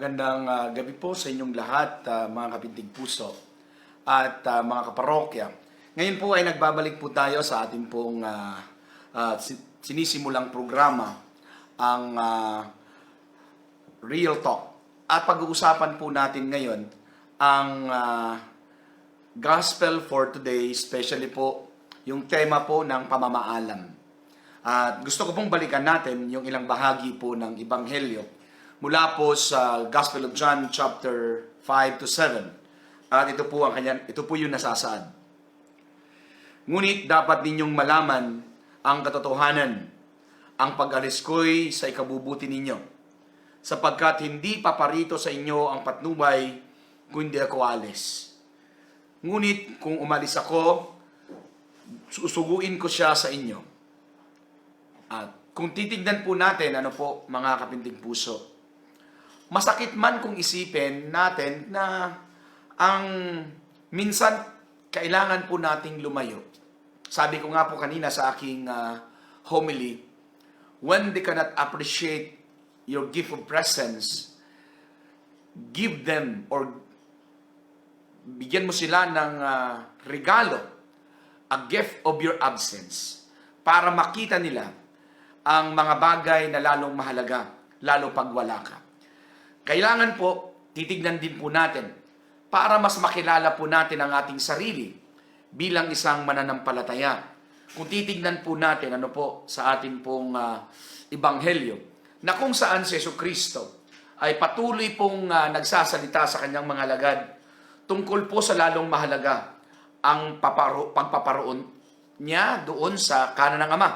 Magandang gabi po sa inyong lahat, mga kapintig puso at mga kaparokya. Ngayon po ay nagbabalik po tayo sa ating pong sinisimulang programa, ang Real Talk. At pag-uusapan po natin ngayon ang Gospel for Today, especially po yung tema po ng pamamaalam. At gusto ko pong balikan natin yung ilang bahagi po ng Ebanghelyo mula po sa Gospel of John chapter 5 to 7. At ito po yung nasasaad. Ngunit dapat ninyong malaman ang katotohanan. Ang pag-alis ko'y sa ikabubuti ninyo, sapagkat hindi paparito sa inyo ang patnubay kung hindi ako alis. Ngunit kung umalis ako, susuguin ko siya sa inyo. At kung titignan po natin, mga kapintig puso, masakit man kung isipin natin na ang minsan kailangan po nating lumayo. Sabi ko nga po kanina sa aking homily, when they cannot appreciate your gift of presence, give them or bigyan mo sila ng regalo, a gift of your absence, para makita nila ang mga bagay na lalong mahalaga, lalo pag wala ka. Kailangan po, titignan din po natin para mas makilala po natin ang ating sarili bilang isang mananampalataya. Kung titignan po natin sa ating pong Ebanghelyo, na kung saan si Jesucristo ay patuloy pong nagsasalita sa kanyang mga alagad tungkol po sa lalong mahalaga ang pagpaparoon niya doon sa kanan ng Ama.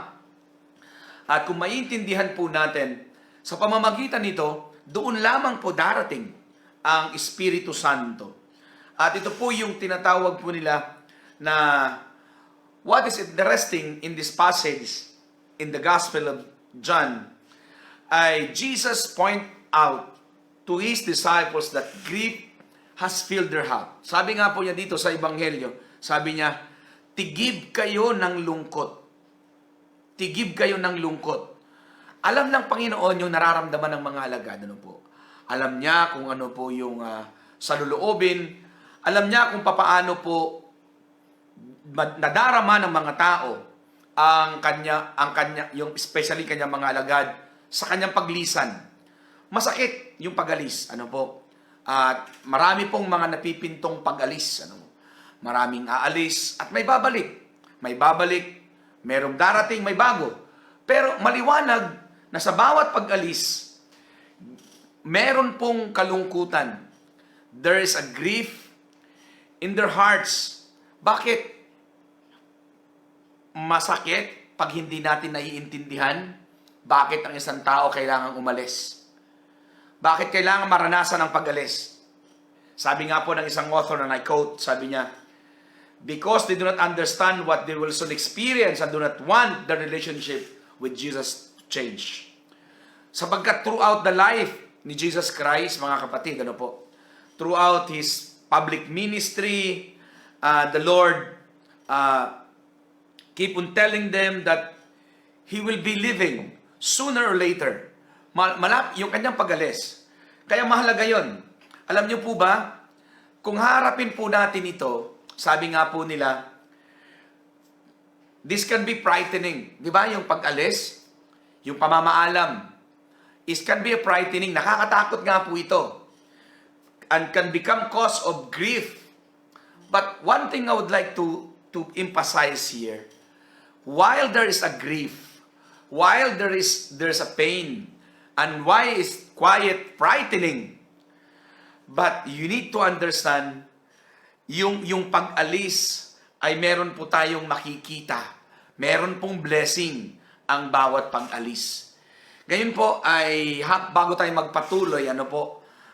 At kung maiintindihan po natin, sa pamamagitan nito, doon lamang po darating ang Espiritu Santo. At ito po yung tinatawag po nila na what is interesting in this passage in the Gospel of John ay Jesus point out to His disciples that grief has filled their heart. Sabi nga po niya dito sa Ebanghelyo, sabi niya, tigib kayo ng lungkot. Tigib kayo ng lungkot. Alam ng Panginoon yung nararamdaman ng mga alagad. Alam niya kung ano po yung saluluobin. Alam niya kung papaano po nadarama ng mga tao ang kanya, yung especially kanyang mga alagad sa kanyang paglisan. Masakit yung pag-alis. At marami pong mga napipintong pag-alis. Maraming aalis at may babalik. May babalik, merong darating, may bago. Pero maliwanag na sa bawat pag-alis, meron pong kalungkutan. There is a grief in their hearts. Bakit? Masakit pag hindi natin naiintindihan bakit ang isang tao kailangang umalis. Bakit kailangan maranasan ang pag-alis? Sabi nga po ng isang author na I quote, sabi niya, because they do not understand what they will soon experience and do not want the relationship with Jesus change. Sapagkat throughout the life ni Jesus Christ, mga kapatid, throughout His public ministry, the Lord keep on telling them that He will be living sooner or later. Yung kanyang pag-alis. Kaya mahalaga yon. Alam niyo po ba, kung harapin po natin ito, sabi nga po nila, this can be frightening. Di ba? Yung pag-alis, yung pamamaalam, it can be frightening. Nakakatakot nga po ito. And can become cause of grief. But one thing I would like to emphasize here, while there is a grief, while there's a pain, and why is quiet frightening, but you need to understand, yung pag-alis ay meron po tayong makikita. Meron pong blessing ang bawat pag-alis. Ngayon po ay bago tayo magpatuloy,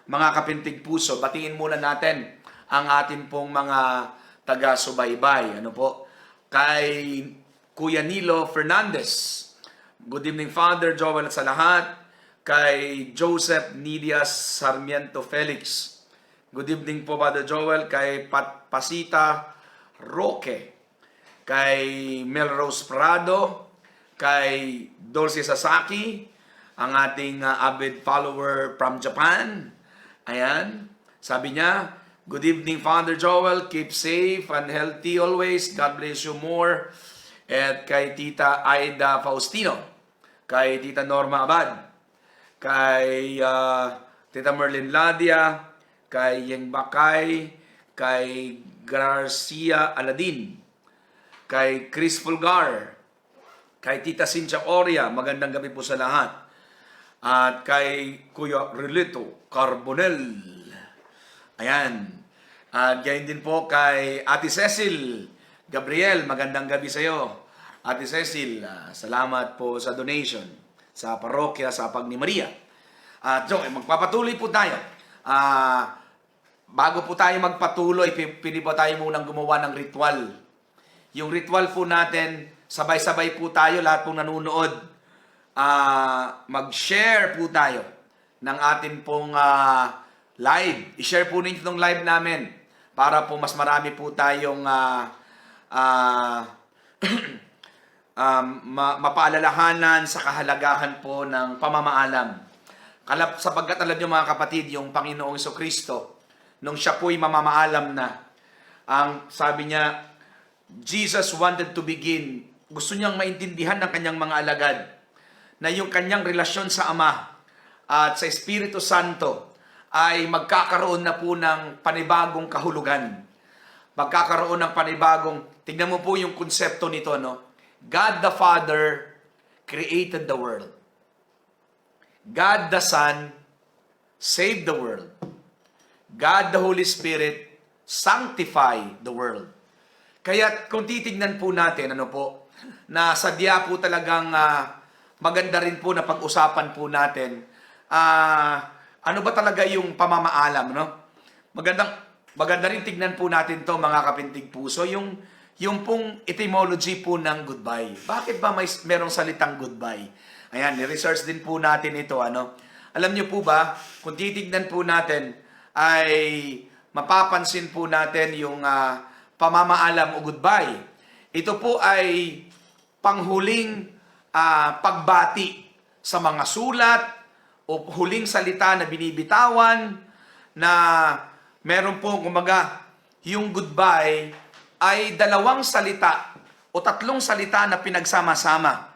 mga kapintig puso, batiin muna natin ang atin pong mga taga-subaybay. Kay Kuya Nilo Fernandez. Good evening, Father Joel at sa lahat. Kay Joseph Nidias Sarmiento Felix. Good evening po, Father Joel. Kay Pasita Roque. Kay Melrose Prado. Kay Dulce Sasaki, ang ating avid follower from Japan. Ayan. Sabi niya, good evening, Father Joel. Keep safe and healthy always. God bless you more. At kay Tita Aida Faustino, kay Tita Norma Abad, kay Tita Merlin Ladia, kay Yeng Bakay, kay Garcia Aladin, kay Chris Fulgar, kay Tita Cynthia Oria, magandang gabi po sa lahat. At kay Kuya Relito Carbonel. Ayan. At gayon din po kay Ate Cecil Gabriel, magandang gabi sa iyo. Ate Cecil, salamat po sa donation sa parokya sa Pag ni Maria. At so, magpapatuloy po tayo. Bago po tayo magpatuloy, pili po tayo munang gumawa ng ritual. Yung ritual po natin, sabay-sabay po tayo, lahat pong nanonood. Mag-share po tayo ng atin pong live. I-share po ninyo itong live namin para po mas marami po tayong mapaalalahanan sa kahalagahan po ng pamamaalam. Sapagkat alam nyo mga kapatid, yung Panginoong Jesucristo, nung siya po'y mamamaalam na, ang sabi niya, Jesus wanted to begin, gusto niyang maintindihan ng kanyang mga alagad, na yung kanyang relasyon sa Ama at sa Espiritu Santo ay magkakaroon na po ng panibagong kahulugan. Magkakaroon ng panibagong, tingnan mo po yung konsepto nito, no? God the Father created the world. God the Son saved the world. God the Holy Spirit sanctify the world. Kaya kung titignan po natin, ano po, na sadya po talagang maganda rin po na pag-usapan po natin, ano ba talaga yung pamamaalam, no? Maganda rin tignan po natin to mga kapintig puso, yung pong etymology po ng goodbye. Bakit ba merong salitang goodbye? Ayan, ni-research din po natin ito, ano? Alam niyo po ba, kung titignan po natin, ay mapapansin po natin yung pamamaalam o goodbye. Ito po ay panghuling pagbati sa mga sulat o huling salita na binibitawan na meron po, kumaga, yung goodbye ay dalawang salita o tatlong salita na pinagsama-sama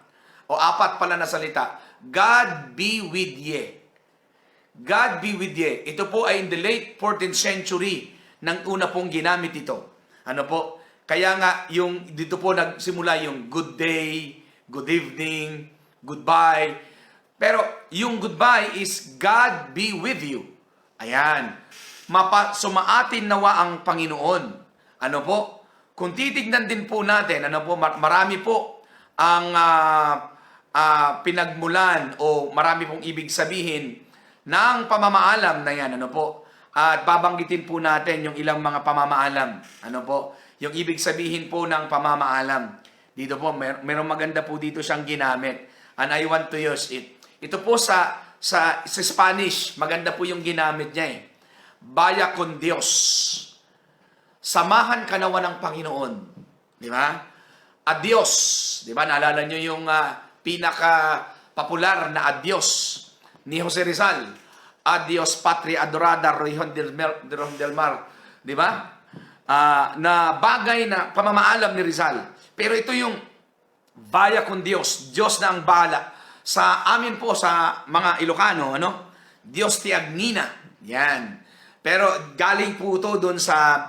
o apat pala na salita. God be with ye. God be with ye. Ito po ay in the late 14th century nang una pong ginamit ito. Ano po? Kaya nga, dito po nagsimula yung good day, good evening, goodbye. Pero yung goodbye is God be with you. Ayan. Sumaatin nawa ang Panginoon. Ano po? Kung titignan din po natin, ano po, marami po ang pinagmulan o marami pong ibig sabihin ng pamamaalam na yan. Ano po? At babanggitin po natin yung ilang mga pamamaalam. Ano po? Yung ibig sabihin po ng pamamaalam. Dito po, merong maganda po dito siyang ginamit. And I want to use it. Ito po sa Spanish, maganda po yung ginamit niya eh. Vaya con Dios. Samahan ka nawa ng Panginoon. Di ba? Adios. Di ba? Naalala nyo yung pinaka-popular na adios ni Jose Rizal. Adios patria adorada, Región del Mar. Di ba? Na bagay na pamamaalam ni Rizal. Pero ito yung Vaya con Dios. Diyos na ang bahala. Sa amin po, sa mga Ilocano, ano? Dios ti agnina. Yan. Pero galing po ito doon sa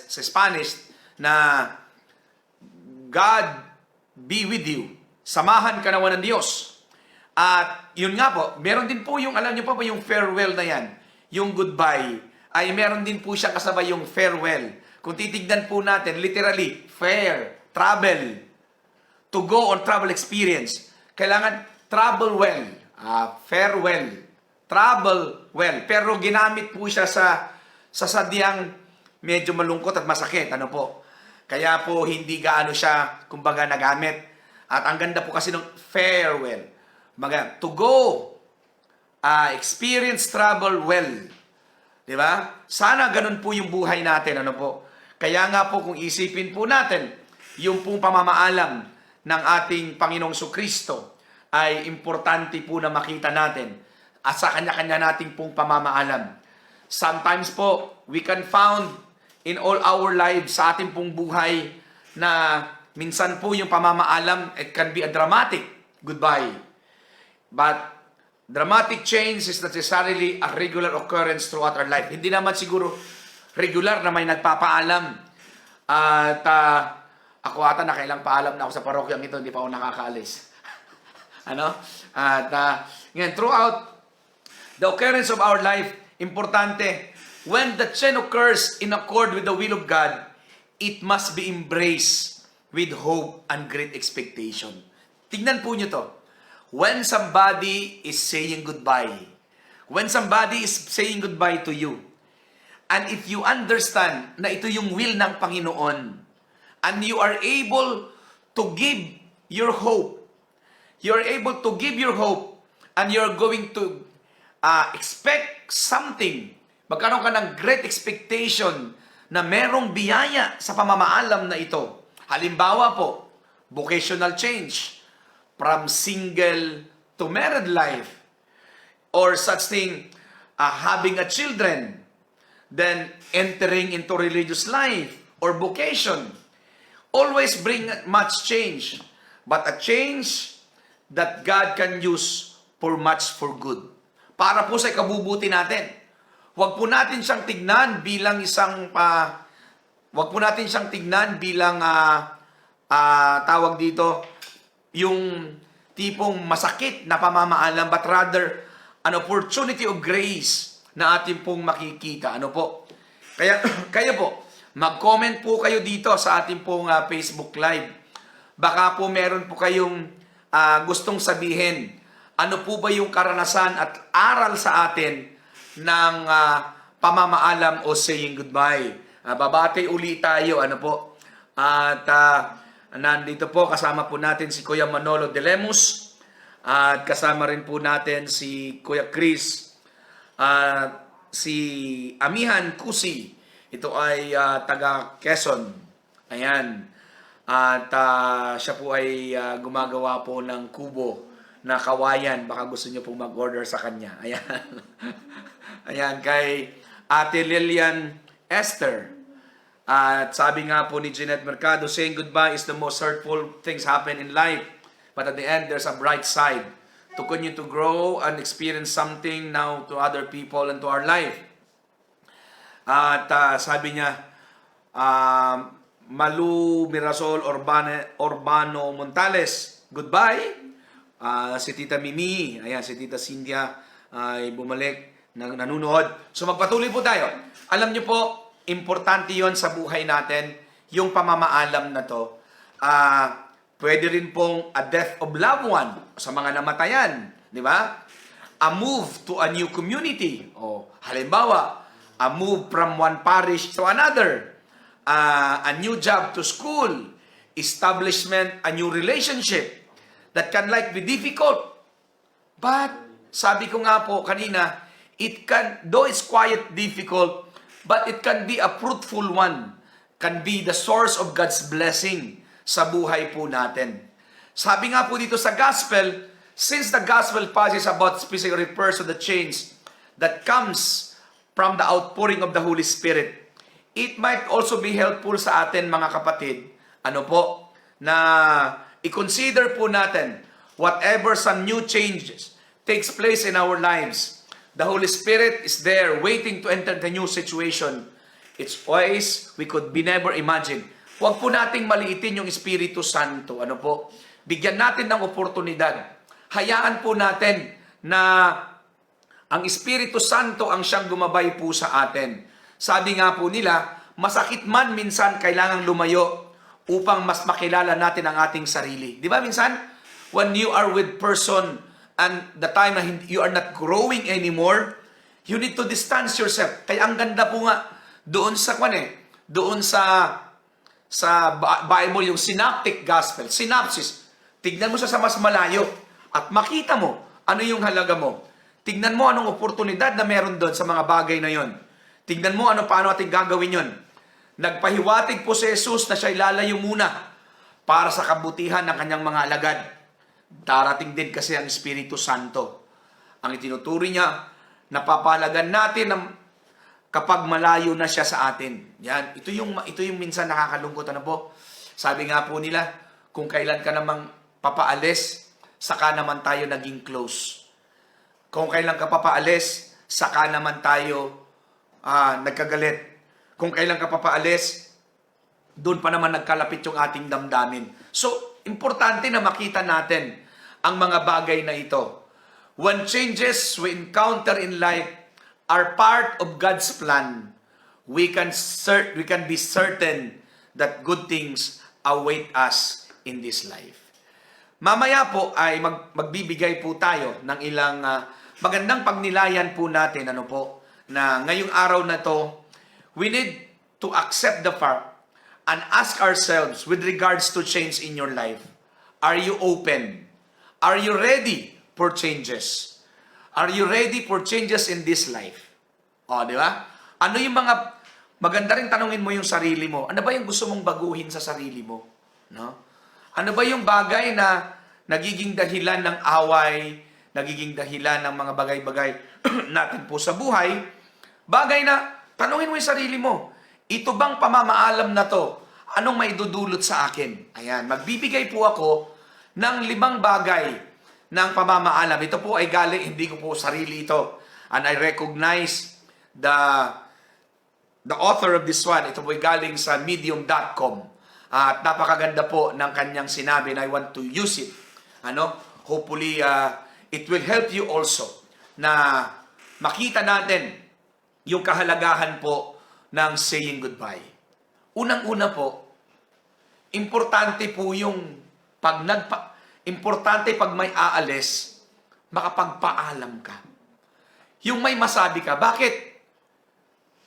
Spanish na God be with you. Samahan ka naman ng Diyos. At yun nga po, meron din po yung, alam niyo po yung farewell na yan, yung goodbye, ay meron din po siya kasabay yung farewell. Kung titignan po natin, literally, travel, to go on travel experience. Kailangan travel well, farewell, travel well. Pero ginamit po siya sa sadyang medyo malungkot at masakit. Ano po? Kaya po hindi gaano siya, kumbaga, nagamit. At ang ganda po kasi ng farewell. To go, experience travel well. Diba? Sana ganun po yung buhay natin. Ano po? Kaya nga po kung isipin po natin, yung pong pamamaalam ng ating Panginoong Jesucristo ay importante po na makita natin. at sa kanya-kanya nating pong pamamaalam. Sometimes po, we can found in all our lives sa ating pong buhay na minsan po yung pamamaalam, it can be a dramatic goodbye. But dramatic change is necessarily a regular occurrence throughout our life. Hindi naman siguro regular na may nagpapaalam. At ako ata nakailang paalam na ako sa parokyang ito, hindi pa ako nakakaalis. Ano? At ngayon, throughout the occurrence of our life, importante, when the change occurs in accord with the will of God, it must be embraced with hope and great expectation. Tignan po nyo to. When somebody is saying goodbye, when somebody is saying goodbye to you, and if you understand na ito yung will ng Panginoon, and you are able to give your hope, you are able to give your hope, and you're going to expect something, magkaroon ka ng great expectation na merong biyaya sa pamamaalam na ito. Halimbawa po, vocational change, from single to married life, or such thing, having a children, then entering into religious life or vocation, always bring much change, but a change that God can use for much for good. Para po sa ikabubuti natin. Huwag po natin siyang tignan bilang tawag dito, yung tipong masakit na pamamaalam, but rather an opportunity of grace na atin pong makikita. Ano po? Kaya kayo po, mag-comment po kayo dito sa ating pong Facebook Live. Baka po meron po kayong gustong sabihin. Ano po ba yung karanasan at aral sa atin ng pamamaalam o saying goodbye? Babati uli tayo. Ano po? At nandito po, kasama po natin si Kuya Manolo de Lemus, at kasama rin po natin si Kuya Chris, si Amihan Kusi. Ito ay taga Quezon. Ayan. At siya po ay gumagawa po ng kubo na kawayan. Baka gusto niyo pong mag-order sa kanya. Ayan. Ayan, kay Ate Lilian Esther. At sabi nga po ni Jeanette Mercado, saying goodbye is the most hurtful things happen in life. But at the end, there's a bright side to continue to grow and experience something now to other people and to our life. At sabi niya, Malu Mirasol Urbano Montales, goodbye. Si Tita Mimi, ayan, si Tita Cynthia ay bumalik, nanunood. So magpatuloy po tayo. Alam niyo po, importante yon sa buhay natin, yung pamamaalam na to. Pwede rin pong a death of loved one sa mga namatayan, di ba? A move to a new community. O halimbawa, a move from one parish to another. A new job to school. Establishment, a new relationship that can be difficult. But, sabi ko nga po kanina, though it's quite difficult, but it can be a fruitful one. Can be the source of God's blessing sa buhay po natin. Sabi nga po dito sa gospel, since the gospel passes about specific refers to the change that comes from the outpouring of the Holy Spirit, it might also be helpful sa atin mga kapatid, na i-consider po natin whatever some new changes takes place in our lives. The Holy Spirit is there waiting to enter the new situation. It's ways we could be never imagine. Huwag po nating maliitin yung Espiritu Santo. Bigyan natin ng oportunidad. Hayaan po natin na ang Espiritu Santo ang siyang gumabay po sa atin. Sabi nga po nila, masakit man minsan kailangang lumayo upang mas makilala natin ang ating sarili. Di ba minsan? When you are with person and the time na you are not growing anymore, you need to distance yourself. Kaya ang ganda po nga, doon sa Bible, yung synoptic gospel, synopsis, tignan mo siya sa mas malayo at makita mo ano yung halaga mo. Tignan mo anong oportunidad na meron doon sa mga bagay na yon. Tignan mo paano ating gagawin yon. Nagpahiwatig po si Jesus na siya ilalayo muna para sa kabutihan ng kanyang mga alagad. Darating din kasi ang Espiritu Santo. Ang itinuturi niya, napapahalagan natin ng kapag malayo na siya sa atin. Yan, ito yung minsan nakakalungkot, ano po? Sabi nga po nila, kung kailan ka namang papaalis, saka naman tayo naging close. Kung kailan ka papaalis, saka naman tayo nagkagalit. Kung kailan ka papaalis, doon pa naman nagkalapit yung ating damdamin. So, importante na makita natin ang mga bagay na ito. When changes we encounter in life are part of God's plan, we can be certain that good things await us in this life. Mamaya po ay magbibigay po tayo ng ilang magandang pagnilayan po natin, ano po, na ngayong araw na to, we need to accept the fact and ask ourselves with regards to change in your life. Are you open? Are you ready for changes? Are you ready for changes in this life? O, di ba? Ano yung mga, maganda rin tanungin mo yung sarili mo. Ano ba yung gusto mong baguhin sa sarili mo? No? Ano ba yung bagay na nagiging dahilan ng away, nagiging dahilan ng mga bagay-bagay natin po sa buhay? Bagay na, tanungin mo yung sarili mo. Ito bang pamamaalam na to? Anong maidudulot sa akin? Ayan, magbibigay po ako ng 5 bagay ng pamamaalam. Ito po ay galing, hindi ko po sarili ito. And I recognize the author of this one. Ito po ay galing sa medium.com. At napakaganda po ng kanyang sinabi and I want to use it. Hopefully, it will help you also na makita natin yung kahalagahan po ng saying goodbye. Unang-una po, importante po yung importante pag may aalis, makapagpaalam ka. Yung may masabi ka, bakit?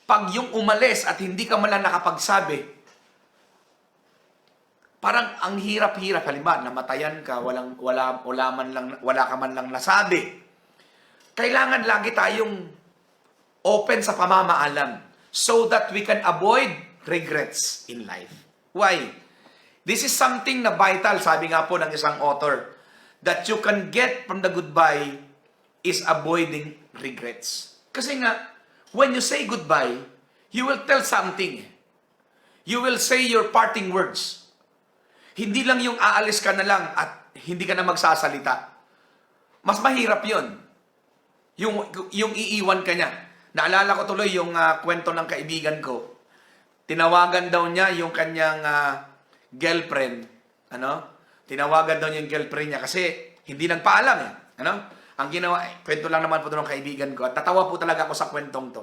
Pag yung umalis at hindi ka man lang nakapagsabi, parang ang hirap-hirap. Halimbawa, namatayan ka, wala ka man lang nasabi. Kailangan lagi tayong open sa pamamaalam so that we can avoid regrets in life. Why? This is something na vital, sabi nga po ng isang author, that you can get from the goodbye is avoiding regrets. Kasi nga, when you say goodbye, you will tell something. You will say your parting words. Hindi lang yung aalis ka na lang at hindi ka na magsasalita. Mas mahirap yon. Yung iiwan ka niya. Naalala ko tuloy yung kwento ng kaibigan ko. Tinawagan daw niya yung kanyang girlfriend. Tinawagan daw niya yung girlfriend niya kasi hindi nagpaalam eh. Ang ginawa, kwento lang naman po ng kaibigan ko. At tatawa po talaga ako sa kwentong to.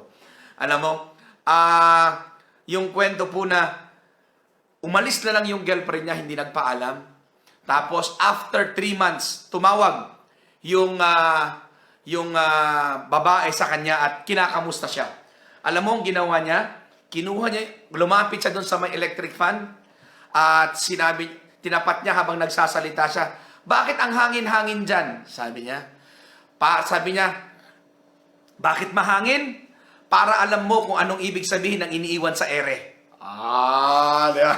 Alam mo, yung kwento po na umalis na lang yung girlfriend niya, hindi nagpaalam. Tapos, after 3 months, tumawag yung babae sa kanya at kinakamusta siya. Alam mo ang ginawa niya? Kinuha niya, lumapit siya doon sa may electric fan at tinapat niya habang nagsasalita siya. Bakit ang hangin-hangin dyan? Sabi niya. Bakit mahangin? Para alam mo kung anong ibig sabihin ng iniiwan sa ere. Di ba?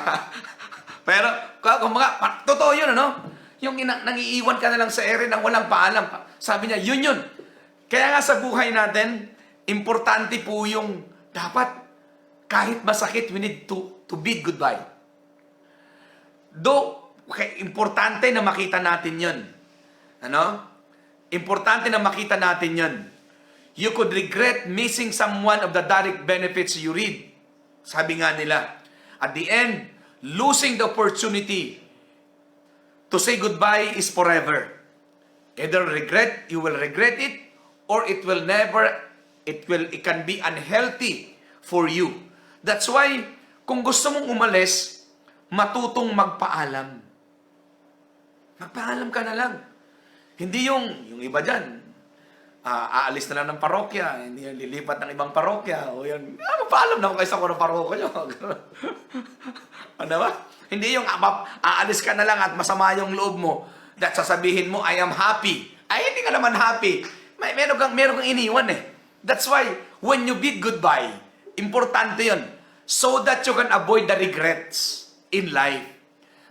Pero, kumbaga, totoo yun, Yung nangiiwan ka na lang sa ere nang walang paalam. Sabi niya, yun. Kaya nga sa buhay natin, importante po yung dapat, kahit masakit, we need to bid goodbye. Importante na makita natin yun. Importante na makita natin yun. You could regret missing someone of the direct benefits you read. Sabi nga nila, at the end, losing the opportunity to say goodbye is forever. Either you will regret it, or it can be unhealthy for you. That's why, kung gusto mong umalis, matutong magpaalam. Magpaalam ka na lang. Hindi yung iba dyan, aalis na lang ng parokya, hindi yung lilipat ng ibang parokya, o yun, magpaalam na ako kayo sa ng parokya nyo. Ano ba? Hindi yung aalis ka na lang at masama yung loob mo, that sasabihin mo, I am happy. Ay, hindi ka naman happy. Meron kang iniwan eh. That's why, when you bid goodbye, importante yun, so that you can avoid the regrets in life.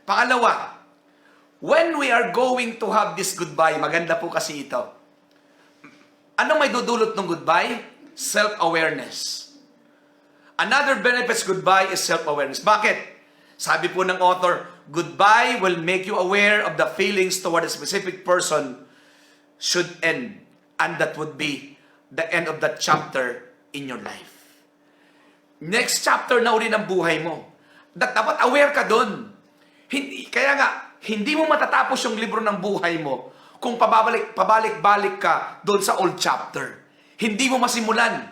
Pangalawa, when we are going to have this goodbye, maganda po kasi ito. Anong may dudulot ng goodbye? Self-awareness. Another benefits goodbye is self-awareness. Bakit? Sabi po ng author, goodbye will make you aware of the feelings toward a specific person should end. And that would be the end of that chapter in your life. Next chapter na uli ng buhay mo. Dapat aware ka doon. Kaya nga, hindi mo matatapos yung libro ng buhay mo kung pabalik-balik ka doon sa old chapter. Hindi mo masimulan.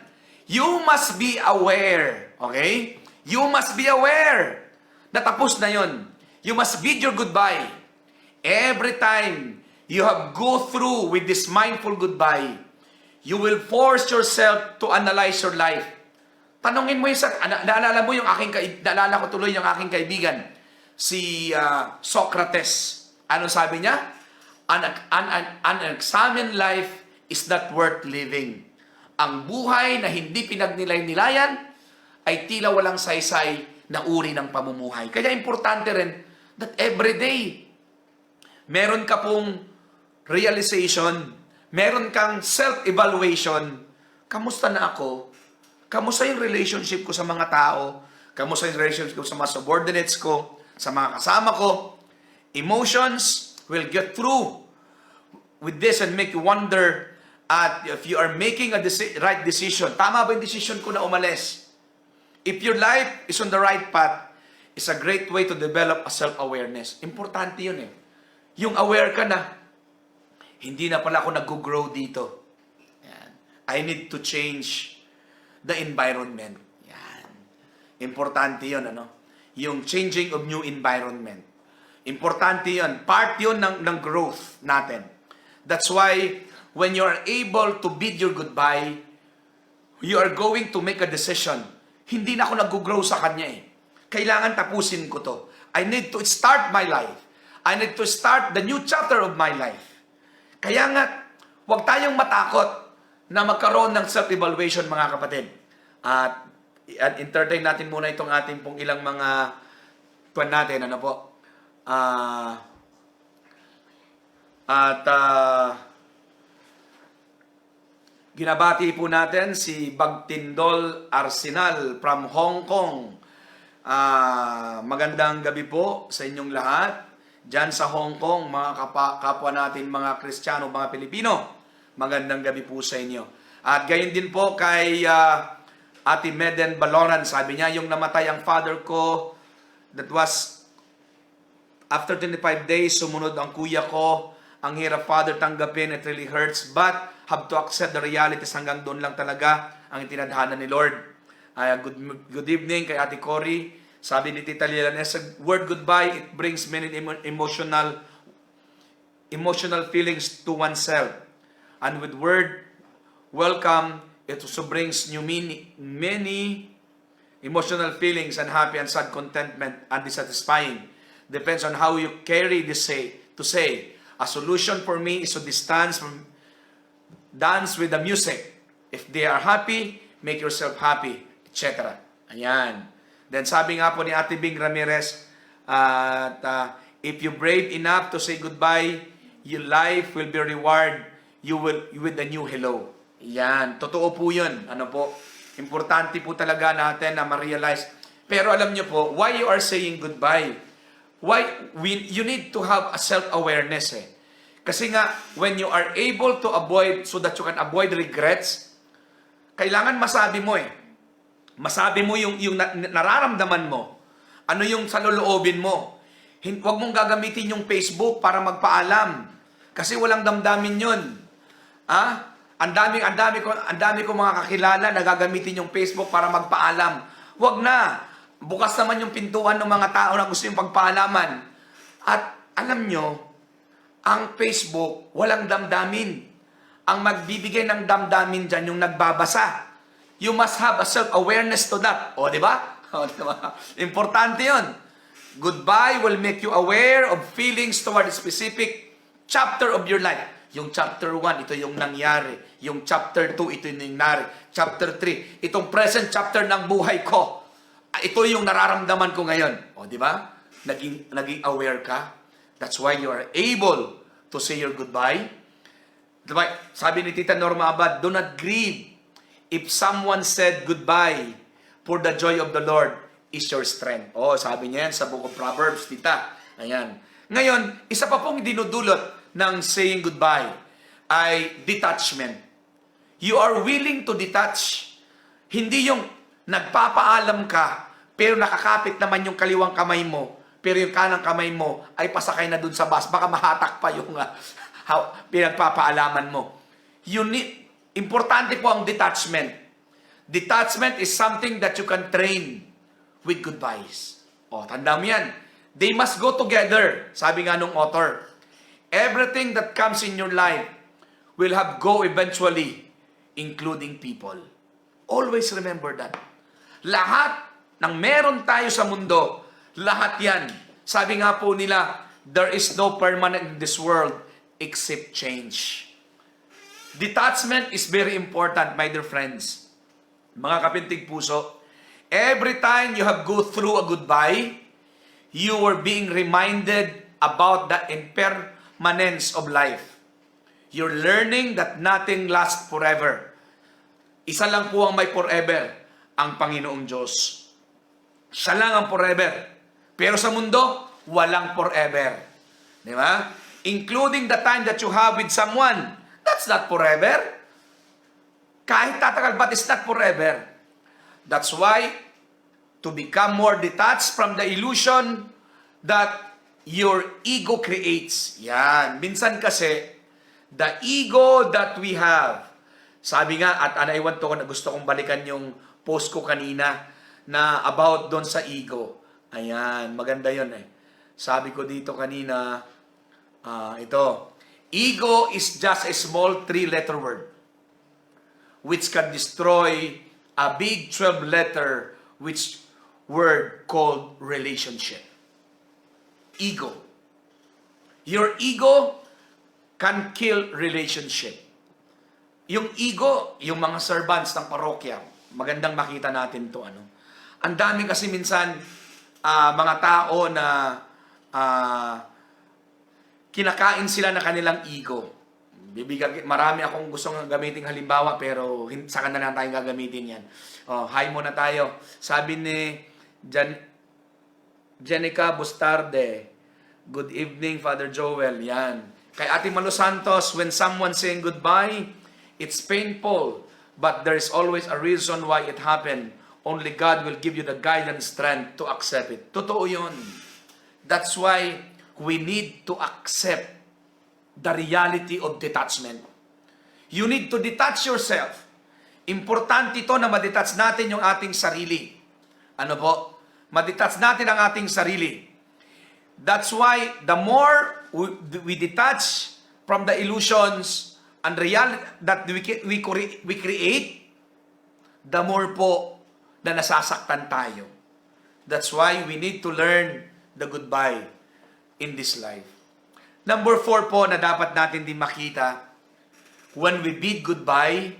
You must be aware. Okay? You must be aware. Natapos na yon. You must bid your goodbye. Every time you have go through with this mindful goodbye, you will force yourself to analyze your life. Tanungin mo yung naalala mo yung naalala ko tuloy yung aking kaibigan, si Socrates. Ano sabi niya? An examined life is not worth living. Ang buhay na hindi pinagnilay-nilayan ay tila walang saysay na uri ng pamumuhay. Kaya importante rin that every day, meron ka pong realization, meron kang self-evaluation. Kamusta na ako? Kamusta yung relationship ko sa mga tao? Kamusta yung relationship ko sa mga subordinates ko? Sa mga kasama ko? Emotions will get through with this and make you wonder at if you are making a right decision. Tama ba yung decision ko na umalis? If your life is on the right path, it's a great way to develop a self-awareness. Importante yun eh. Yung aware ka na, hindi na pala ako nag-grow dito. Yan. I need to change the environment. Yan. Importante yun, ano? Yung changing of new environment. Importante yun. Part yun ng growth natin. That's why, when you are able to bid your goodbye, you are going to make a decision. Hindi na ako nag-grow sa kanya eh. Kailangan tapusin ko to. I need to start my life. I need to start the new chapter of my life. Kaya nga, huwag tayong matakot na magkaroon ng self-evaluation, mga kapatid. At entertain natin muna itong ating pong ilang mga tuwan natin. Ano po? Ginabati po natin si Bagtindol Arsenal from Hong Kong. Magandang gabi po sa inyong lahat. Diyan sa Hong Kong, mga kapwa natin, mga Kristiyano, mga Pilipino. Magandang gabi po sa inyo. At gayon din po kay Ate Meden Baloran. Sabi niya, yung namatay ang father ko, that was after 25 days, sumunod ang kuya ko. Ang hirap, Father, tanggapin. It really hurts. But have to accept the realities. Hanggang doon lang talaga ang itinadhana ni Lord. Good evening kay Ate Cory. Sabi ni Tita Lilan, as a word goodbye, it brings many emotional feelings to oneself. And with word welcome, it also brings many emotional feelings and happy and sad contentment and dissatisfying. Depends on how you carry this to say. A solution for me is to dance with the music. If they are happy, make yourself happy, etc. Ayan. Then sabi nga po ni Ate Bing Ramirez, if you brave enough to say goodbye, your life will be rewarded with a new hello. Ayan. Totoo po yun. Ano po? Importante po talaga natin na ma-realize. Pero alam nyo po, why you are saying goodbye? You need to have a self-awareness eh. Kasi nga, when you are able to avoid, so that you can avoid regrets, kailangan masabi mo eh. Masabi mo yung nararamdaman mo. Ano yung sa loloobin mo. Huwag mong gagamitin yung Facebook para magpaalam. Kasi walang damdamin yun. Ang dami ko mga kakilala na gagamitin yung Facebook para magpaalam. Huwag na. Bukas naman yung pintuan ng mga tao na gusto yung pagpaalaman. At alam nyo, ang Facebook, walang damdamin. Ang magbibigay ng damdamin dyan, yung nagbabasa. You must have a self-awareness to that. O, di ba? Importante yun. Goodbye will make you aware of feelings toward a specific chapter of your life. Yung chapter 1, ito yung nangyari. Yung chapter 2, ito yung nangyari. Chapter 3, itong present chapter ng buhay ko. Ito yung nararamdaman ko ngayon. O, di ba? Naging aware ka. That's why you are able to say your goodbye. Diba? Sabi ni Tita Norma Abad, do not grieve if someone said goodbye, for the joy of the Lord is your strength. Oh, sabi niya yan sa Book of Proverbs, Tita. Ayan. Ngayon, isa pa pong dinudulot ng saying goodbye ay detachment. You are willing to detach. Hindi yung nagpapaalam ka, pero nakakapit naman yung kaliwang kamay mo, pero yung kanang kamay mo ay pasakay na dun sa bus. Baka mahatak pa yung pinagpapaalaman mo. Importante po ang detachment. Detachment is something that you can train with goodbyes. O, tanda mo yan. They must go together. Sabi nga nung author, everything that comes in your life will have go eventually, including people. Always remember that. Lahat ng meron tayo sa mundo, lahat yan. Sabi nga po nila, there is no permanent in this world except change. Detachment is very important, my dear friends. Mga kapintig puso, every time you have go through a goodbye, you are being reminded about the impermanence of life. You're learning that nothing lasts forever. Isa lang po ang may forever, ang Panginoong Diyos. Siya lang ang forever. Pero sa mundo, walang forever. Di ba? Including the time that you have with someone, that's not forever. Kahit tatagal, but it's not forever. That's why, to become more detached from the illusion that your ego creates. Yan. Minsan kasi, the ego that we have, sabi nga, at anaiwan to ko na gusto kong balikan yung post ko kanina, na about doon sa ego. Ayan, maganda yun eh. Sabi ko dito kanina, ito, ego is just a small 3-letter word which can destroy a big 12-letter which word called relationship. Ego. Your ego can kill relationship. Yung ego, yung mga servants ng parokya, magandang makita natin to ano. Ang dami kasi minsan mga tao na kinakain sila na kanilang ego. Marami akong gustong gamitin halimbawa, pero sa kanila lang tayong gagamitin yan. Hi muna tayo. Sabi ni Jenica Bustarde, good evening, Father Joel. Yan. Kay Ate Malu Santos, when someone saying goodbye, it's painful, but there's always a reason why it happened. Only God will give you the guidance strength to accept it. Totoo yun. That's why we need to accept the reality of detachment. You need to detach yourself. Importante ito na ma-detach natin yung ating sarili. Ano po? Ma-detach natin ang ating sarili. That's why the more we detach from the illusions and reality that we create, the more po na nasasaktan tayo. That's why we need to learn the goodbye in this life. Number 4 po na dapat natin din makita, when we bid goodbye,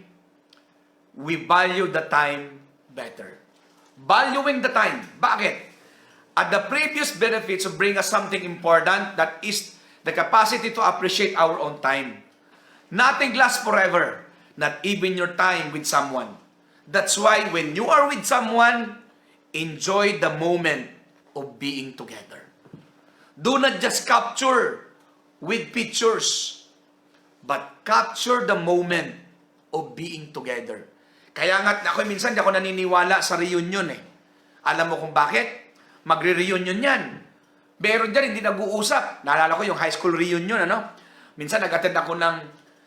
we value the time better. Valuing the time. Bakit? At the previous benefits of bring us something important, that is the capacity to appreciate our own time. Nothing lasts forever, not even your time with someone. That's why when you are with someone, enjoy the moment of being together. Do not just capture with pictures, but capture the moment of being together. Kaya nga, ako minsan di ako naniniwala sa reunion eh. Alam mo kung bakit? Magre-reunion yan. Meron dyan, hindi nag-uusap. Naalala ko yung high school reunion, ano? Minsan nag-attend ako ng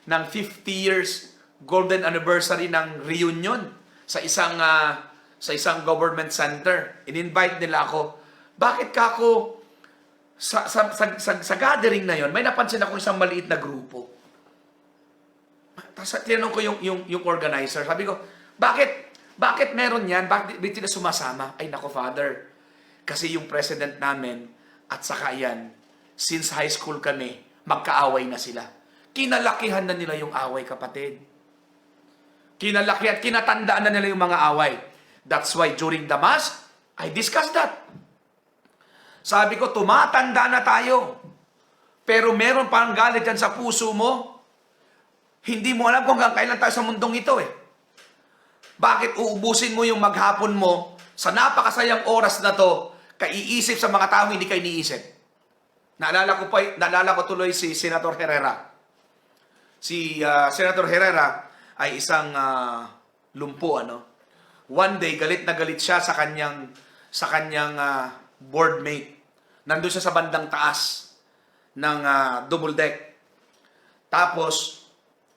50 years golden anniversary ng reunion sa isang government center. In-invite nila ako. Bakit ka ako sa gathering na yon, may napansin ako isang maliit na grupo. Tapos tinanong ko yung organizer. Sabi ko, bakit meron yan? Bakit sila sumasama? Ay nako, Father. Kasi yung president namin at saka yan, since high school kami, magkaaway na sila. Kinalakihan na nila yung away, kapatid. Kinalakihan, kinatandaan na nila yung mga away. That's why during the Mass, I discussed that. Sabi ko, tumatanda na tayo. Pero meron pang galit dyan sa puso mo. Hindi mo alam kung hanggang kailan tayo sa mundong ito eh. Bakit uubusin mo yung maghapon mo sa napakasayang oras na to, kaiisip sa mga tao hindi kayo iniisip? Naalala ko tuloy si Senator Herrera. Si Senator Herrera ay isang lumpo, ano? One day, galit na galit siya sa kanyang board mate. Nandun siya sa bandang taas ng double deck. Tapos,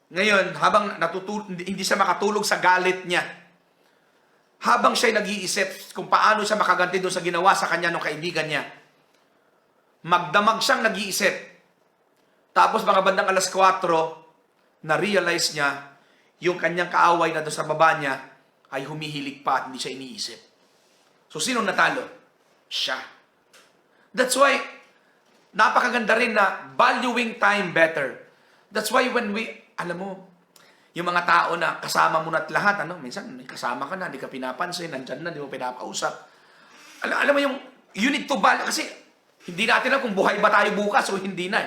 ngayon, habang hindi siya makatulog sa galit niya, habang siya nag-iisip kung paano siya makaganti doon sa ginawa sa kanya ng kaibigan niya, magdamag siyang nag-iisip. Tapos mga bandang alas 4, na-realize niya yung kanyang kaaway na doon sa baba niya ay humihilig pa at hindi siya iniisip. So, sino natalo? Siya. That's why, napakaganda rin na valuing time better. That's why when alam mo, yung mga tao na kasama mo na't lahat, minsan kasama ka na, hindi ka pinapansin, nandyan na, di mo pinapausap. Alam mo yung, you need to value, kasi hindi natin alam kung buhay ba tayo bukas o hindi na.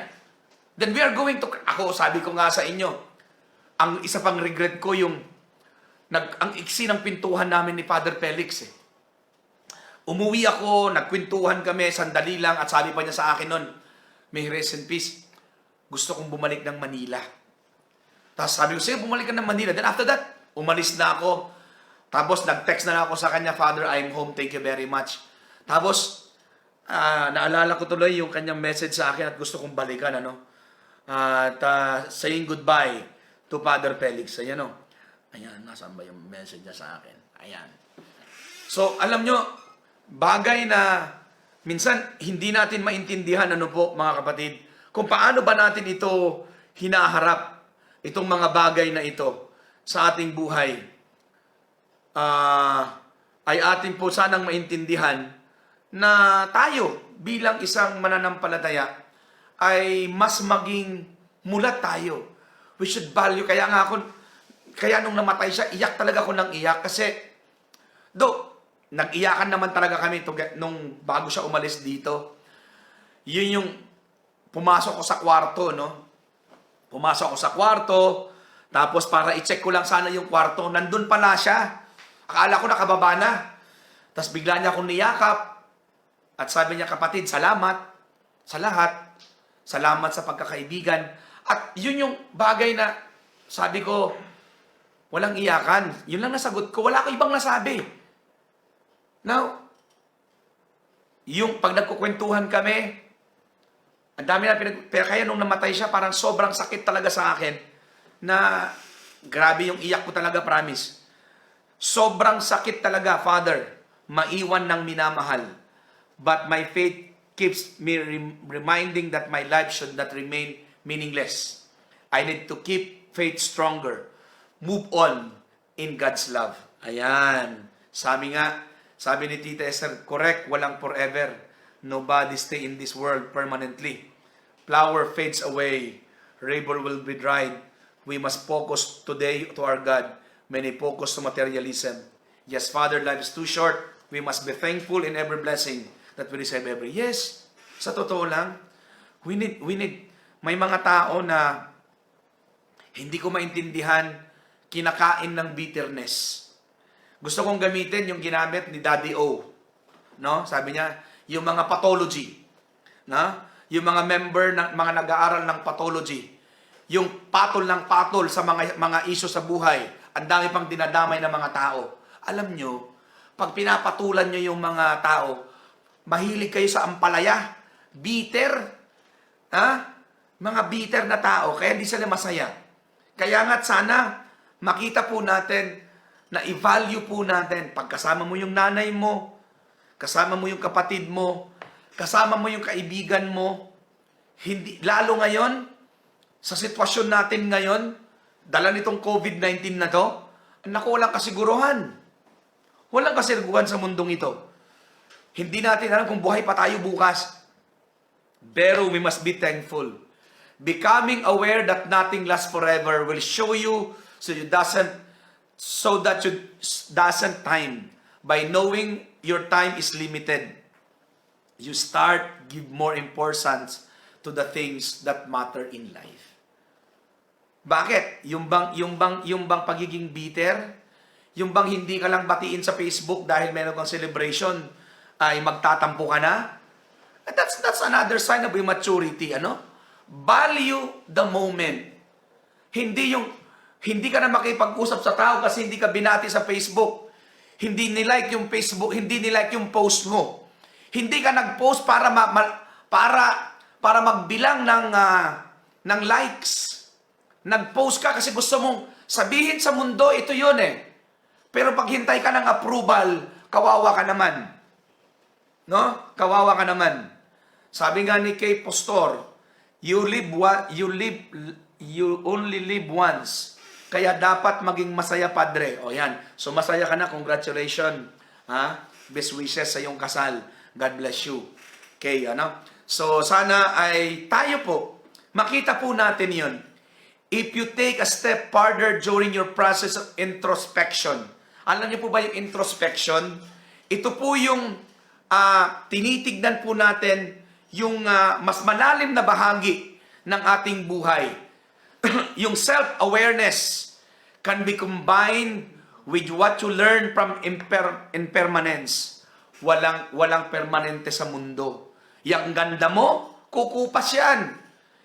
Then we are going to, ako sabi ko nga sa inyo, ang isa pang regret ko yung, ang iksi ng pintuhan namin ni Father Felix eh. Umuwi ako, nagkwentuhan kami, sandali lang, at sabi pa niya sa akin nun, may rest in peace, gusto kong bumalik ng Manila. Tapos sabi ko, sige, bumalik ka ng Manila. Then after that, umalis na ako. Tapos nag-text na ako sa kanya, Father, I'm home, thank you very much. Tapos, naalala ko tuloy yung kanyang message sa akin at gusto kong balikan, At saying goodbye to Father Felix. Ayan, Ayan, nasaan ba yung message niya sa akin? Ayan. So, alam nyo, bagay na minsan hindi natin maintindihan, mga kapatid, kung paano ba natin ito hinaharap, itong mga bagay na ito sa ating buhay. Ay atin po sanang maintindihan na tayo bilang isang mananampalataya ay mas maging mulat tayo. We should value. Kaya nung namatay siya, iyak talaga ako ng iyak kasi nag-iyakan naman talaga kami nung bago siya umalis dito. Yun yung pumasok ko sa kwarto, Pumasok ko sa kwarto, tapos para i-check ko lang sana yung kwarto, nandun pala siya. Akala ko nakababa na. Tapos bigla niya akong niyakap. At sabi niya, kapatid, salamat sa lahat. Salamat sa pagkakaibigan. At yun yung bagay na sabi ko, walang iyakan. Yun lang nasagot ko. Wala ko ibang nasabi. Now, yung pag nagkukwentuhan kami, ang dami na pero kaya nung namatay siya, parang sobrang sakit talaga sa akin na grabe yung iyak ko talaga, promise. Sobrang sakit talaga, Father, maiwan ng minamahal. But my faith keeps me reminding that my life should not remain meaningless. I need to keep faith stronger. Move on in God's love. Ayan. Sabi ni Tita Esther, correct, walang forever. Nobody stay in this world permanently. Flower fades away. River will be dried. We must focus today to our God. Many focus to materialism. Yes, Father, life is too short. We must be thankful in every blessing that we receive every. Yes, sa totoo lang, we need, may mga tao na hindi ko maintindihan, kinakain ng bitterness. Gusto kong gamitin yung ginamit ni Daddy O. Sabi niya, yung mga pathology. Yung mga member, mga nag-aaral ng pathology. Yung patol ng patol sa mga isyu sa buhay. Ang dami pang dinadamay ng mga tao. Alam nyo, pag pinapatulan nyo yung mga tao, mahilig kayo sa ampalaya, bitter, mga bitter na tao, kaya hindi sila masaya. Kaya nga't sana, makita po natin, na i-value po natin, pagkasama mo yung nanay mo, kasama mo yung kapatid mo, kasama mo yung kaibigan mo, lalo ngayon, sa sitwasyon natin ngayon, dala nitong COVID-19 na to, naku, walang kasiguruhan. Walang kasiguruhan sa mundong ito. Hindi natin alam kung buhay pa tayo bukas. Pero we must be thankful. Becoming aware that nothing lasts forever will show you so that you doesn't time. By knowing your time is limited, you start give more importance to the things that matter in life. Bakit? Yung bang pagiging bitter? Yung bang hindi ka lang batiin sa Facebook dahil meron kang celebration, ay magtatampo ka na? That's another sign of immaturity, ano? Value the moment. Hindi ka na makipag-usap sa tao kasi hindi ka binati sa Facebook. Hindi nilike yung Facebook, hindi nilike yung post mo. Hindi ka nag-post para magbilang ng likes. Nag-post ka kasi gusto mong sabihin sa mundo, ito yun eh. Pero paghintay ka ng approval, kawawa ka naman. No? Kawawa ka naman. Sabi nga ni Kay Pastor, you only live once. Kaya dapat maging masaya, Padre. O yan. So masaya ka na. Congratulations. Ha? Best wishes sa iyong kasal. God bless you. Okay, ano? So sana ay tayo po, makita po natin yun. If you take a step further during your process of introspection. Alam niyo po ba yung introspection? Ito po yung tinitignan po natin yung mas malalim na bahagi ng ating buhay. Yung self-awareness can be combined with what you learn from impermanence. Walang permanente sa mundo. Yang ganda mo, kukupas yan.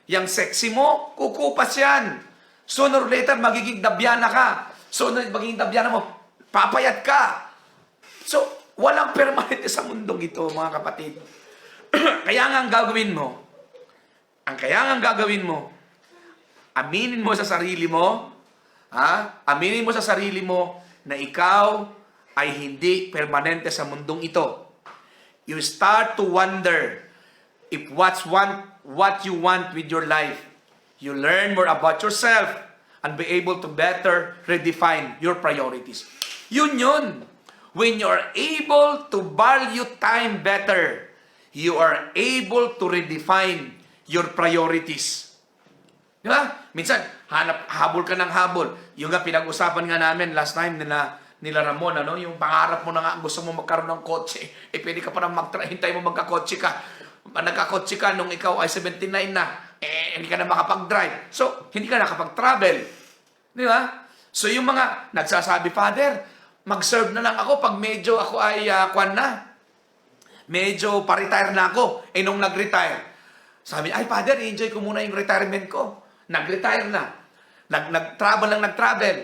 Yang sexy mo, kukupas yan. Sooner or later, magiging dabyana ka. Sooner magiging dabyana mo, papayat ka. So, walang permanente sa mundong ito, mga kapatid. Kaya nga ang gagawin mo, aminin mo sa sarili mo, aminin mo sa sarili mo na ikaw ay hindi permanente sa mundong ito. You start to wonder if what you want with your life. You learn more about yourself and be able to better redefine your priorities. Yun. When you are able to value time better, you are able to redefine your priorities. Di ba? Minsan, habol ka ng habol. Yung nga pinag-usapan nga namin last time nila Ramon, ano? Yung pangarap mo na nga, gusto mo magkaroon ng kotse. Pwede ka pa nang hintay mo magkakotse ka. Nagkakotse ka nung ikaw ay 79 na. Hindi ka na makapag-drive. So, hindi ka nakapag-travel. Di ba? So, yung mga nagsasabi, Father, mag-serve na lang ako pag medyo ako ay medyo pa-retire na ako. Nung nag-retire, sabi, ay Father, enjoy ko muna yung retirement ko. Nag-retire na. Nag-travel.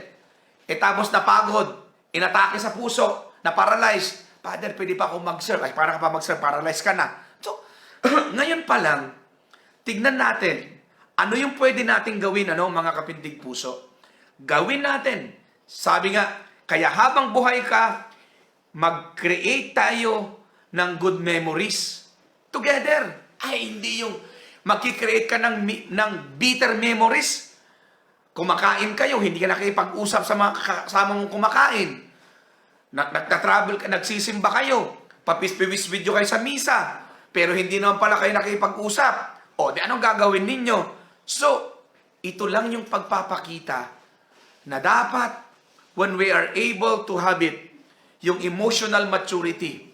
Tapos napagod. Inatake sa puso. Na-paralyze. Father, pwede pa ako mag-serve. Ay, para ka pa mag-serve, paralyze ka na. So, ngayon pa lang, tignan natin, ano yung pwede natin gawin, mga kapintig puso? Gawin natin. Sabi nga, kaya habang buhay ka, mag-create tayo ng good memories together. Ay, hindi yung mag-create ka ng bitter memories. Kumakain kayo, hindi ka nakipag-usap sa mga kasama mong kumakain. Nagta-travel ka, nagsisimba kayo, papis-piwis video kayo sa misa, pero hindi naman pala kayo nakipag-usap. O, di anong gagawin ninyo? So, ito lang yung pagpapakita na dapat when we are able to have it, yung emotional maturity,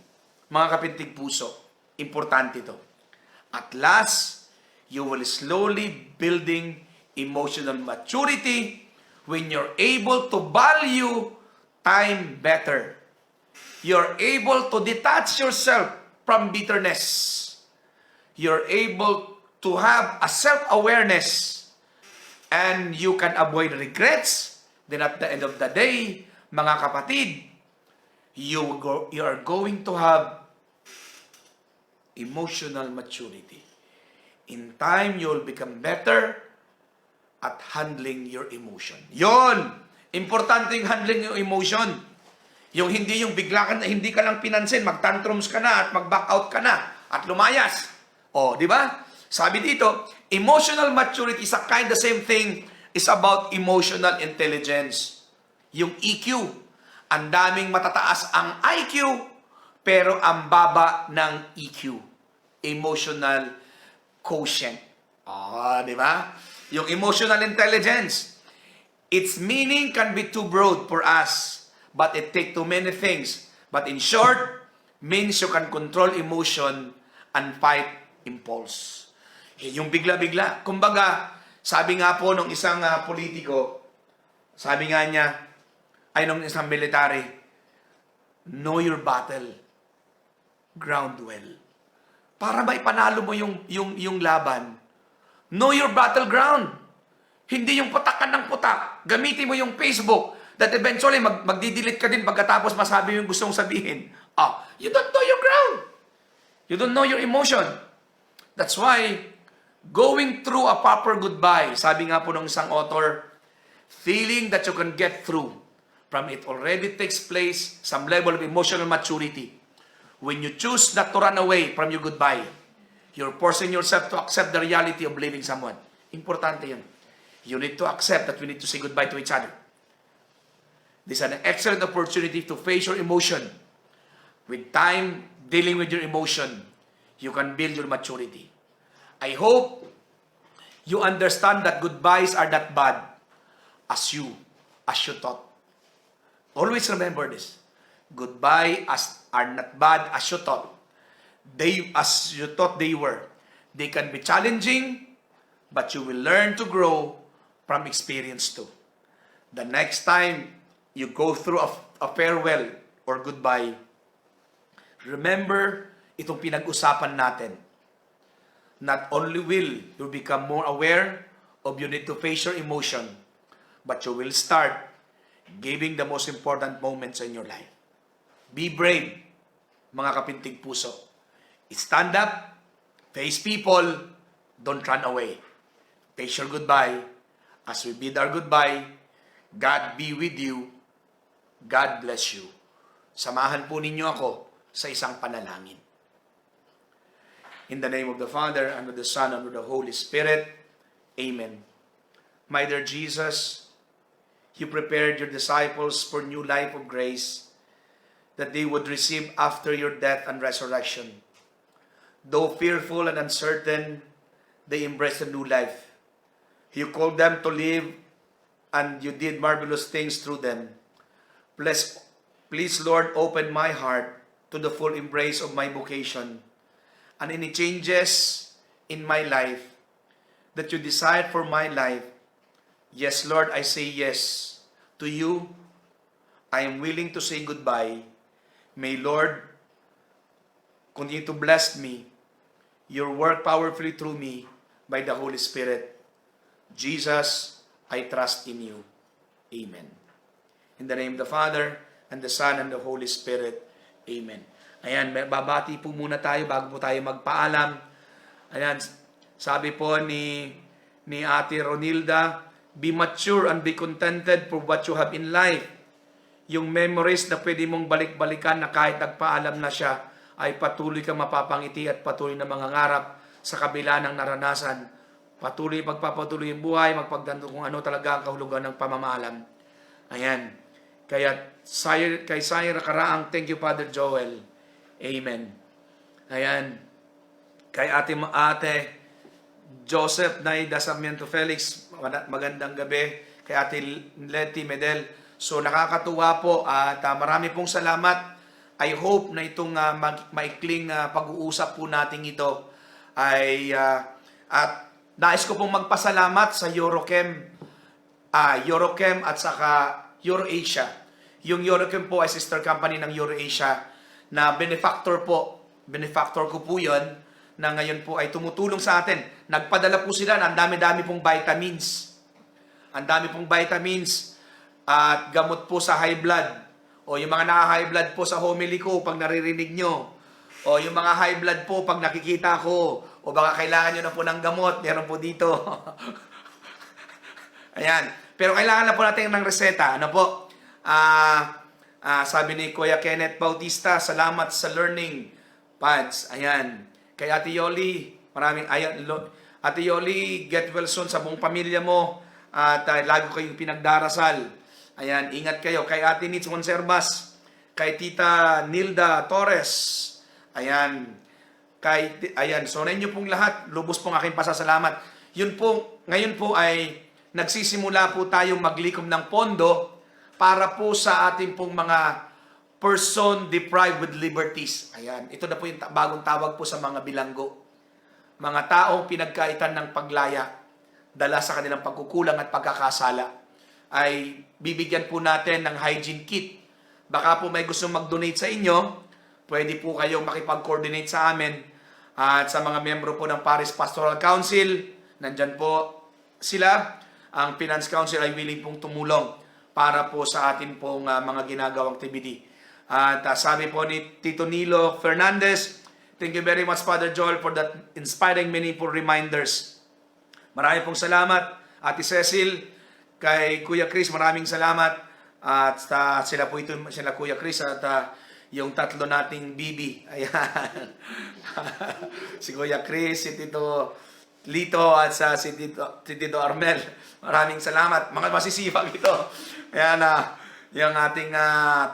mga kapintig puso, importante ito. At last, you will slowly building emotional maturity when you're able to value time better. You're able to detach yourself from bitterness. You're able to have a self-awareness and you can avoid regrets. Then at the end of the day, mga kapatid, you are going to have emotional maturity. In time, you'll become better at handling your emotion. Yon! Importante yung handling yung emotion. Yung hindi yung bigla ka na, hindi ka lang pinansin, mag-tantrums ka na at mag-back out ka na at lumayas. O, di ba? Sabi dito, emotional maturity is a kind of same thing is about emotional intelligence. Yung EQ. Ang daming matataas ang IQ, pero ang baba ng EQ. Emotional quotient. Di ba? Yung emotional intelligence. Its meaning can be too broad for us, but it takes too many things. But in short, means you can control emotion and fight impulse. Yung bigla-bigla. Kumbaga, Sabi nga po nung isang politiko, sabi nga niya, ay nung isang military, know your battle, ground well. Para ba ipanalo mo yung laban, know your battleground. Hindi yung putakan ng putak. Gamitin mo yung Facebook that eventually magdi-delete ka din pagkatapos masabi yung gusto mong sabihin. You don't know your ground. You don't know your emotion. That's why, going through a proper goodbye, sabi nga po ng isang author, feeling that you can get through from it already takes place some level of emotional maturity. When you choose not to run away from your goodbye, you're forcing yourself to accept the reality of leaving someone. Importante yun. You need to accept that we need to say goodbye to each other. This is an excellent opportunity to face your emotion. With time, dealing with your emotion, you can build your maturity. I hope you understand that goodbyes are not bad as you thought. Always remember this. Goodbye are not bad as you thought. As you thought they were. They can be challenging, but you will learn to grow from experience too. The next time you go through a farewell or goodbye, remember itong pinag-usapan natin. Not only will you become more aware of you need to face your emotion, but you will start giving the most important moments in your life. Be brave, mga kapintig puso. Stand up, face people, don't run away. Face your goodbye. As we bid our goodbye, God be with you. God bless you. Samahan po ninyo ako sa isang panalangin. In the name of the Father, and of the Son, and of the Holy Spirit. Amen. My dear Jesus, you prepared your disciples for new life of grace that they would receive after your death and resurrection. Though fearful and uncertain, they embraced a new life. You called them to live, and you did marvelous things through them. Please, Lord, open my heart to the full embrace of my vocation, and any changes in my life that you decide for my life. Yes, Lord, I say yes to you. I am willing to say goodbye. May Lord continue to bless me, your work powerfully through me by the Holy Spirit. Jesus, I trust in you. Amen. In the name of the Father, and the Son, and the Holy Spirit. Amen. Ayan, babati po muna tayo bago po tayo magpaalam. Ayan, sabi po ni Ate Ronilda, be mature and be contented for what you have in life. Yung memories na pwede mong balik-balikan na kahit nagpaalam na siya, ay patuloy kang mapapangiti at patuloy na mangangarap sa kabila ng naranasan. Patuloy magpapatuloy yung buhay, magpagdando kung ano talaga ang kahulugan ng pamamaalam. Ayan. Kaya kay Sayra Karaang, thank you Father Joel. Amen. Ayan. Kay Ate Joseph Naida Sarmiento Felix, magandang gabi. Kay Ate Letty Medel. So nakakatuwa po at marami pong salamat. I hope na itong maikling pag-uusap po natin ito ay at nais ko pong magpasalamat sa Eurochem at saka EuroAsia. Yung Eurochem po ay sister company ng EuroAsia na benefactor ko po yun, na ngayon po ay tumutulong sa atin. Nagpadala po sila ng dami-dami pong vitamins. Ang dami pong vitamins at gamot po sa high blood. O yung mga naka-high blood po sa homily ko pag naririnig nyo. O yung mga high blood po pag nakikita ko. O baka kailangan nyo na po ng gamot. Meron po dito. Ayan. Pero kailangan na po natin ng reseta. Ano po? Sabi ni Kuya Kenneth Bautista, salamat sa learning pads. Ayan. Kay Ate Yoli, Ate Yoli, get well soon sa buong pamilya mo. At lagi kayong pinagdarasal. Ayan, ingat kayo. Kay Ate Nitz Conservas, kay Tita Nilda Torres. Ayan. So na inyo pong lahat, lubos pong aking pasasalamat. Ngayon po ay nagsisimula po tayong maglikom ng pondo para po sa ating pong mga person deprived with liberties. Ayan, ito na po yung bagong tawag po sa mga bilanggo. Mga taong pinagkaitan ng paglaya. dala sa kanilang pagkukulang at pagkakasala, ay bibigyan po natin ng hygiene kit. Baka po may gusto mag-donate sa inyo, pwede po kayong makipag-coordinate sa amin at sa mga miyembro po ng Parish Pastoral Council. Nandyan po sila. Ang Finance Council ay willing pong tumulong para po sa atin pong mga ginagawang activity. At sabi po ni Tito Nilo Fernandez, thank you very much, Father Joel, for that inspiring, meaningful reminders. Maraming pong salamat, Ate Cecil, kay Kuya Chris, maraming salamat. At sila Kuya Chris at yung tatlo nating bibi. Ayan. Si Kuya Chris, si Tito Lito at si Tito Armel. Maraming salamat. Mga masisipag ito. Ayan, yung ating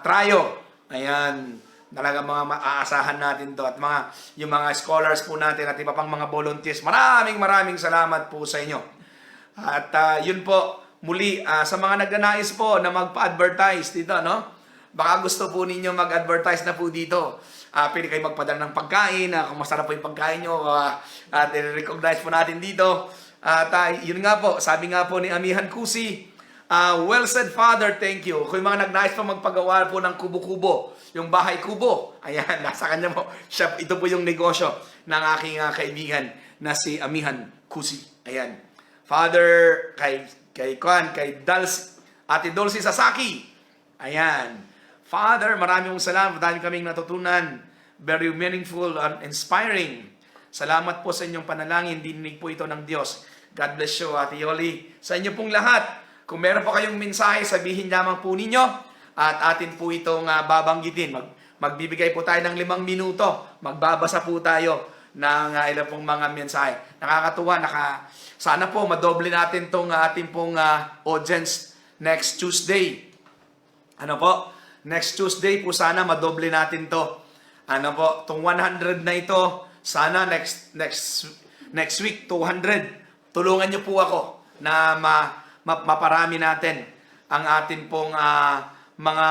trio. Ayan, talaga mga maaasahan natin to. At yung mga scholars po natin at iba pang mga volunteers, maraming salamat po sa inyo. At yun po, muli, sa mga nagnanais po na magpa-advertise dito, no? Baka gusto po ninyo mag-advertise na po dito. Pwede kayo magpadala ng pagkain, kung masarap po yung pagkain nyo, at i-recognize po natin dito. At yun nga po, sabi nga po ni Amihan Kusi, well said, Father, thank you. Kung yung mga nagnais pa magpagawa po ng kubo-kubo, yung bahay kubo, ayan, nasa kanya po. Ito po yung negosyo ng aking kaibigan na si Amihan Kusi. Ayan. Father, kay Ate Dulce Sasaki. Ayan. Father, maraming salamat. Dahil kaming natutunan. Very meaningful and inspiring. Salamat po sa inyong panalangin. Dinig po ito ng Diyos. God bless you, Ate Yoli. Sa inyo pong lahat, kung meron pa kayong mensahe, sabihin lamang po ninyo at atin po itong babanggitin. Magbibigay po tayo ng 5 minuto. Magbabasa po tayo ng ilang pong mga mensahe. Nakakatuwa. Sana po madoble natin itong ating pong audience next Tuesday. Ano po? Next Tuesday po sana madoble natin to. Ano po? Itong 100 na ito, sana next week 200. Tulungan niyo po ako na maparami natin ang atin pong mga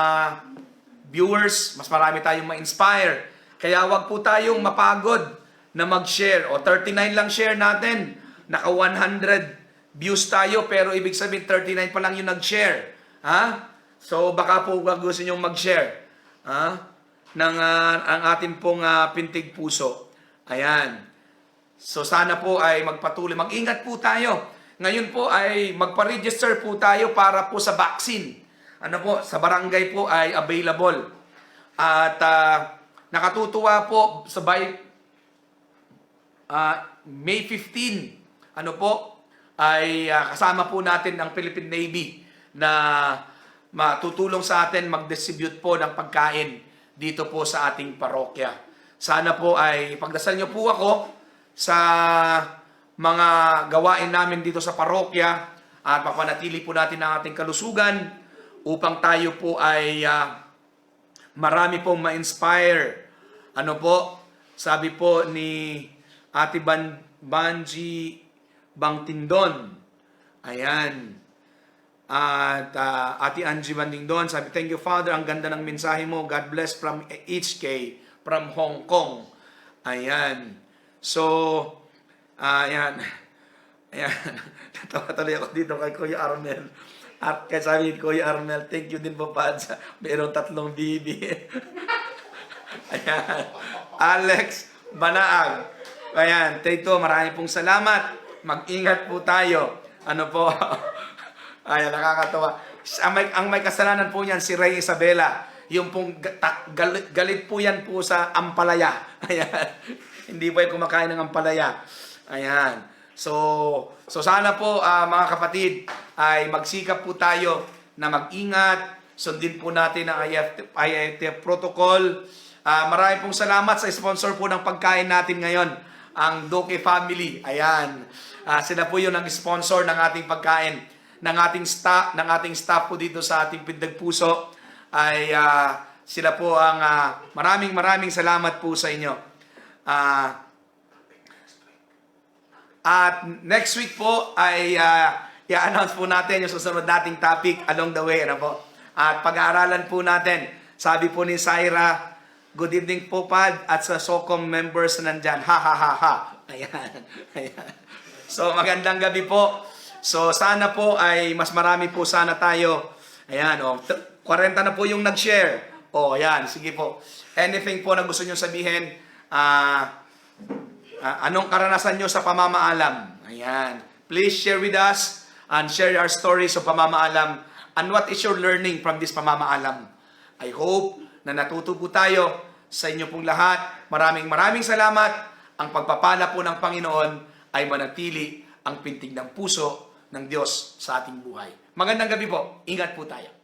viewers, mas marami tayong ma-inspire. Kaya wag po tayong mapagod na mag-share. O 39 lang share natin. Naka 100 views tayo, pero ibig sabihin 39 pa lang yung nag-share. Ha? So baka po gusto nyo mag-share ng ang atin pong pintig puso. Ayan. So sana po ay magpatuloy. Mag-ingat po tayo. Ngayon po ay magpa-register po tayo para po sa vaccine. Ano po, sa barangay po ay available. At nakatutuwa po sa May 15, ano po, ay kasama po natin ang Philippine Navy na matutulong sa atin mag-distribute po ng pagkain dito po sa ating parokya. Sana po ay pagdasal nyo po ako sa mga gawain namin dito sa parokya at mapanatili po natin ang ating kalusugan upang tayo po ay marami pong ma-inspire. Ano po, sabi po ni Ate Banji Bangtindon. Ayan. At Ate Angie Bandingdon, sabi, thank you, Father. Ang ganda ng mensahe mo. God bless from HK, from Hong Kong. Ayan. So, ayan. Ayan. Natawa tuloy ako dito kay Kuya Armel. At kaya sabi ni Kuya Armel, thank you din po, Pads. Mayroong 3 bibi. Ayan. Alex Banaag. Ayan. Tito, marami pong salamat. Mag-ingat po tayo. Ano po? Ayan, nakakatawa. Ang may kasalanan po niyan, si Ray Isabela. Yung pong galit po yan po sa ampalaya. Ayan. Hindi po yung kumakain ng ampalaya. Ayan. So sana po mga kapatid ay magsikap po tayo na mag-ingat. Sundin po natin ang IATF protocol. Marami pong salamat sa sponsor po ng pagkain natin ngayon. Ang Doke Family. Ayan. Sila po yung nag-sponsor ng ating pagkain. Ng ating staff po dito sa ating Pindag Puso ay sila po ang maraming salamat po sa inyo. At next week po ay i-announce po natin yung susunod nating topic along the way. Ano po? At pag-aaralan po natin, sabi po ni Syra, good evening po, Pad, at sa SOCOM members na nandyan. Ha. Ayan. So magandang gabi po. So sana po ay mas marami po sana tayo. Ayan, 40 na po yung nag-share. Ayan, sige po. Anything po na gusto nyo sabihin, anong karanasan nyo sa pamamaalam? Ayan. Please share with us and share our stories of pamamaalam and what is your learning from this pamamaalam. I hope na natuto po tayo sa inyo pong lahat. Maraming salamat. Ang pagpapala po ng Panginoon ay manatili ang pintig ng puso ng Diyos sa ating buhay. Magandang gabi po. Ingat po tayo.